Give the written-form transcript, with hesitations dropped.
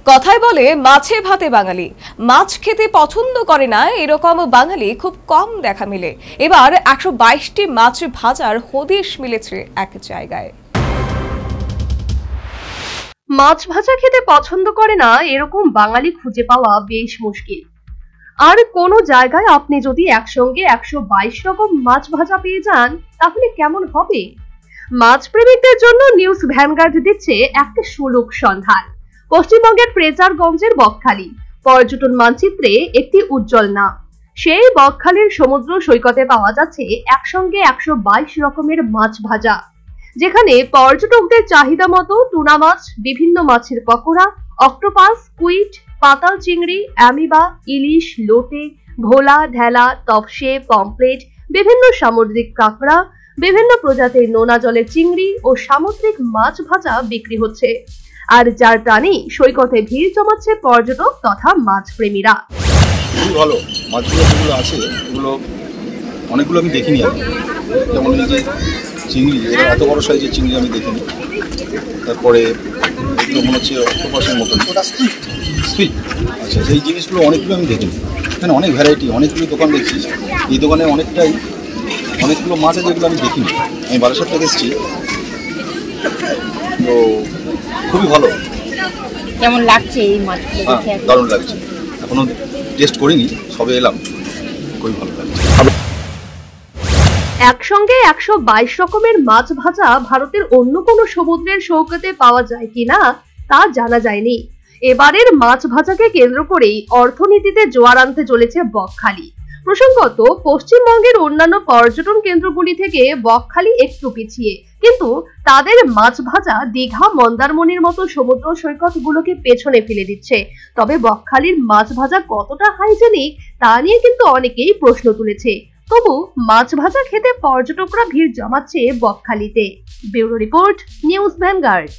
কথায় বলে মাছে ভাতে বাঙালি, মাছ খেতে পছন্দ করে না এরকম বাঙালি খুব কম দেখা মিলে। এবার 122টি মাছ ভাজার হদিশ মিলেছে এক জায়গায়। মাছ ভাজা খেতে পছন্দ করে না এরকম বাঙালি খুঁজে পাওয়া বেশ মুশকিল। আর কোন জায়গায় আপনি যদি একসঙ্গে 122 রকম মাছ ভাজা পেয়ে যান তাহলে কেমন হবে? মাছ প্রেমিকদের জন্য নিউজ ভ্যানগার্ড দিচ্ছে একটা সুলভ সন্ধান। পশ্চিমবঙ্গের ফ্রেজারগঞ্জের বকখালি পর্যটন মানচিত্রে একটি উজ্জ্বল নাম। সেই বকখালির সমুদ্র সৈকতে পাওয়া যাচ্ছে একসঙ্গে 122 রকমের মাছ ভাজা, যেখানে পর্যটকদের চাহিদা মতো টুনা মাছ, বিভিন্ন মাছের পকোড়া, অক্টোপাস, কুইট, পাতাল চিংড়ি, অ্যামিবা, ইলিশ, লোটে, ভোলা, ঢেলা, তপসে, পমপ্লেট, বিভিন্ন সামুদ্রিক কাঁকড়া, বিভিন্ন প্রজাতির নোনা জলের চিংড়ি ও সামুদ্রিক মাছ ভাজা বিক্রি হচ্ছে। আর যার টানেই সৈকতে ভিড় জমাচ্ছে পর্যটক তথা মাছ প্রেমীরা। খুবই ভালো মাছগুলো যেগুলো আছে এগুলো অনেকগুলো আমি দেখিনি আর যেমন এই যে চিংড়ি, এত বড় সাইজের চিংড়ি আমি দেখিনি। তারপরে এগুলো মনে হচ্ছে অক্টোপাসের মতন স্পিড, আচ্ছা সেই জিনিসগুলো অনেকগুলো আমি দেখিনি। এখানে অনেক ভ্যারাইটি, অনেকগুলো দোকান দেখছি। এই দোকানে অনেকগুলো মাছ আছে যেগুলো আমি দেখিনি। আমি বারাসাত থেকে এসেছি, তো খুবই ভালো। কেমন লাগছে এই মাছগুলো? হ্যাঁ, দারুণ লাগছে। এখনো টেস্ট করিনি, সবে এলাম, খুবই ভালো লাগছে। একসঙ্গে 122 রকমের মাছ ভাজা ভারতের অন্য কোনো সমুদ্রের সৈকতে পাওয়া যায় কিনা তা জানা যায়নি। এবারের মাছ ভাজাকে কেন্দ্র করেই অর্থনীতিতে জোয়ার আনতে চলেছে বকখালি। প্রসঙ্গত, পশ্চিমবঙ্গের অন্যান্য পর্যটন কেন্দ্রগুলি থেকে বকখালি একটু পিছিয়ে, কিন্তু তাদের মাছ ভাজা দীঘা, মন্দারমণির মতো সমুদ্র সৈকতগুলোকে পেছনে ফেলে দিচ্ছে। তবে বকখালির মাছ ভাজা কতটা হাইজেনিক তা নিয়ে কিন্তু অনেকেই প্রশ্ন তুলেছে। তবু মাছ ভাজা খেতে পর্যটকরা ভিড় জমাচ্ছে বকখালিতে। Bureau report, news vanguard.